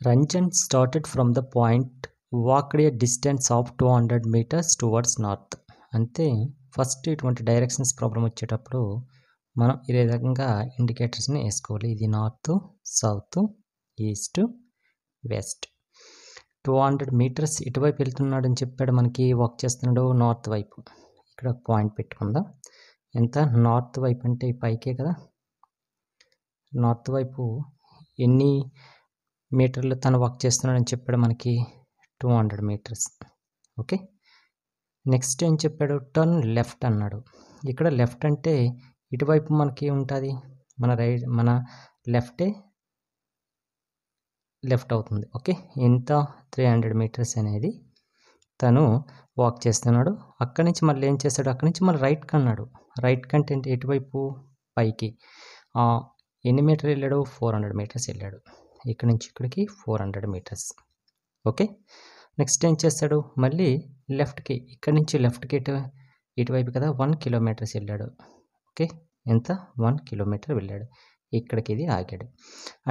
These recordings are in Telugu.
Ranjan started from the point, walked a distance of 200 meters towards north. అంటే ఫస్ట్ ఇటువంటి డైరెక్షన్స్ ప్రాబ్లం వచ్చేటప్పుడు మనం ఈ విధంగా ఇండికేటర్స్ని వేసుకోవాలి. ఇది north, south, east, west. 200 meters ఇటువైపు వెళ్తున్నాడు అని చెప్పాడు, మనకి వాక్ చేస్తున్నాడు నార్త్ వైపు. ఇక్కడ పాయింట్ పెట్టుకుందాం. ఎంత నార్త్ వైపు అంటే పైకే కదా. నార్త్ వైపు ఎన్ని మీటర్లు తను వాక్ చేస్తున్నాడని చెప్పాడు, మనకి 200 మీటర్స్. ఓకే, నెక్స్ట్ ఏం చెప్పాడు, టర్న్ లెఫ్ట్ అన్నాడు. ఇక్కడ లెఫ్ట్ అంటే ఇటువైపు మనకి ఉంటుంది, మన లెఫ్టే లెఫ్ట్ అవుతుంది. ఓకే, ఎంత 300 మీటర్స్ అనేది తను వాక్ చేస్తున్నాడు. అక్కడి నుంచి మళ్ళీ ఏం చేశాడు, అక్కడి నుంచి మళ్ళీ రైట్కి అన్నాడు. రైట్ కంటే ఎటువైపు పైకి. ఎన్ని మీటర్ వెళ్ళాడు, 400 మీటర్స్ వెళ్ళాడు. ఇక్కడ నుంచి ఇక్కడికి 400 మీటర్స్. ఓకే, నెక్స్ట్ ఏం చేస్తాడు, మళ్ళీ లెఫ్ట్కి, ఇక్కడ నుంచి లెఫ్ట్కి ఇటువైపు కదా 1 కిలోమీటర్స్ వెళ్ళాడు. ఓకే, ఎంత 1 కిలోమీటర్ వెళ్ళాడు. ఇక్కడికి ఇది ఆగాడు.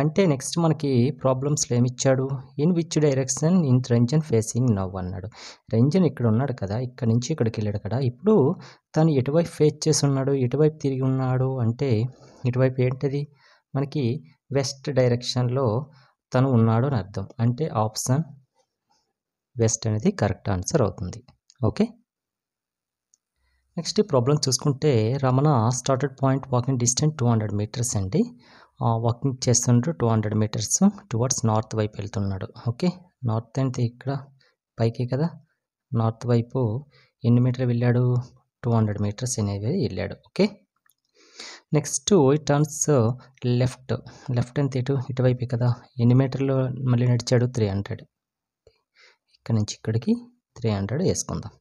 అంటే నెక్స్ట్ మనకి ప్రాబ్లమ్స్లో ఏమి ఇచ్చాడు, in which direction in Ranjan facing now అన్నాడు. రంజన్ ఇక్కడ ఉన్నాడు కదా, ఇక్కడ నుంచి ఇక్కడికి వెళ్ళాడు కదా. ఇప్పుడు తను ఎటువైపు ఫేస్ చేసి ఉన్నాడు, ఎటువైపు తిరిగి ఉన్నాడు అంటే ఇటువైపు ఏంటిది మనకి వెస్ట్ డైరెక్షన్లో తను ఉన్నాడు అని అర్థం. అంటే ఆప్షన్ వెస్ట్ అనేది కరెక్ట్ ఆన్సర్ అవుతుంది. ఓకే, నెక్స్ట్ ప్రాబ్లం చూసుకుంటే Ramana started point walking distance 200 meters అండి. వాకింగ్ చేస్తుండ్రు 200 మీటర్స్ టువర్డ్స్ నార్త్ వైపు వెళ్తున్నాడు. ఓకే, నార్త్ అంటే ఇక్కడ పైకి కదా, నార్త్ వైపు ఎన్ని మీటర్ వెళ్ళాడు, 200 మీటర్స్ అనేవి వెళ్ళాడు. ఓకే, నెక్స్ట్ టర్న్స్ లెఫ్ట్ అంటే ఇటువైపు కదా, ఎన్ని మీటర్లు మళ్ళీ నడిచాడు, 300. ఇక్కడ నుంచి ఇక్కడికి 300 వేసుకుందాం.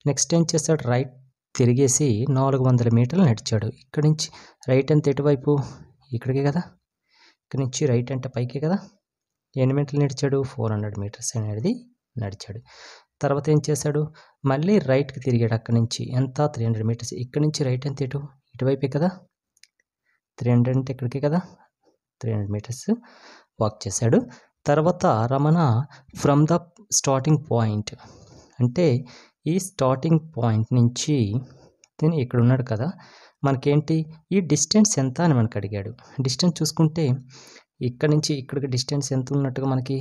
నెక్స్ట్ ఏం చేస్తాడు, రైట్ తిరిగేసి 400 మీటర్లు నడిచాడు. ఇక్కడ నుంచి రైట్ అంటే ఎటువైపు, ఇక్కడికి కదా, ఇక్కడ నుంచి రైట్ అంటే పైకి కదా. ఎన్ని మీటర్లు నడిచాడు, 400 మీటర్స్ అనేది నడిచాడు. తర్వాత ఏం చేశాడు, మళ్ళీ రైట్కి తిరిగాడు. అక్కడ నుంచి ఎంత 300 మీటర్స్. ఇక్కడ నుంచి రైట్ అంటే ఇటువైపే కదా, 300 అంటే ఇక్కడికి కదా, 300 మీటర్స్ వాక్ చేశాడు. తర్వాత Ramana from the starting point, అంటే ఈ స్టార్టింగ్ పాయింట్ నుంచి నేను ఇక్కడ ఉన్నాడు కదా, మనకేంటి ఈ డిస్టెన్స్ ఎంత అని మనకు అడిగాడు. డిస్టెన్స్ చూసుకుంటే ఇక్కడ నుంచి ఇక్కడికి డిస్టెన్స్ ఎంత ఉన్నట్టుగా, మనకి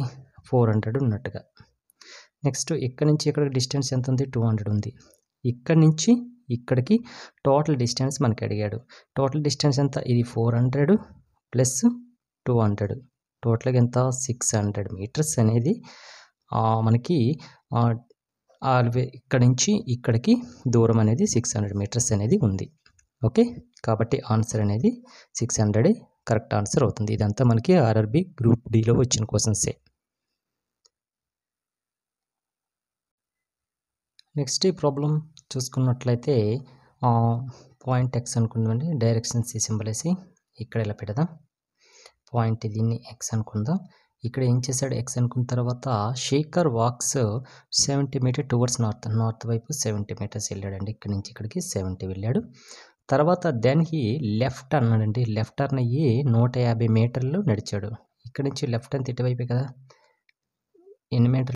400 ఉన్నట్టుగా. నెక్స్ట్ ఇక్కడ నుంచి ఇక్కడికి డిస్టెన్స్ ఎంత ఉంది, 200 ఉంది. ఇక్కడ నుంచి ఇక్కడికి టోటల్ డిస్టెన్స్ మనకి అడిగాడు. టోటల్ డిస్టెన్స్ ఎంత, ఇది 400 ప్లస్ 200, టోటల్గా ఎంత 600 మీటర్స్ అనేది మనకి ఇక్కడ నుంచి ఇక్కడికి దూరం అనేది 600 మీటర్స్ అనేది ఉంది. ఓకే, కాబట్టి ఆన్సర్ అనేది 600 కరెక్ట్ ఆన్సర్ అవుతుంది. ఇదంతా మనకి ఆర్ఆర్బి గ్రూప్ డిలో వచ్చిన క్వశ్చన్సే. నెక్స్ట్ ఈ ప్రాబ్లం చూసుకున్నట్లయితే పాయింట్ ఎక్స్ అనుకుందామండి. డైరెక్షన్ సి సింబల్ వేసి ఇక్కడ ఇలా పెడదాం. పాయింట్ దీన్ని ఎక్స్ అనుకుందాం. ఇక్కడ ఏం చేశాడు, ఎక్స్ అనుకున్న తర్వాత Shekhar walks 70 meter towards north వైపు 70 మీటర్స్ వెళ్ళాడండి. ఇక్కడ నుంచి ఇక్కడికి 70 వెళ్ళాడు. తర్వాత దెన్ హీ లెఫ్ట్ అన్నాడండి. లెఫ్ట్ టర్న్ అయ్యి 150 మీటర్లు నడిచాడు. ఇక్కడ నుంచి లెఫ్ట్ అంత ఇటువైపే కదా, ఎన్ని మీటర్లు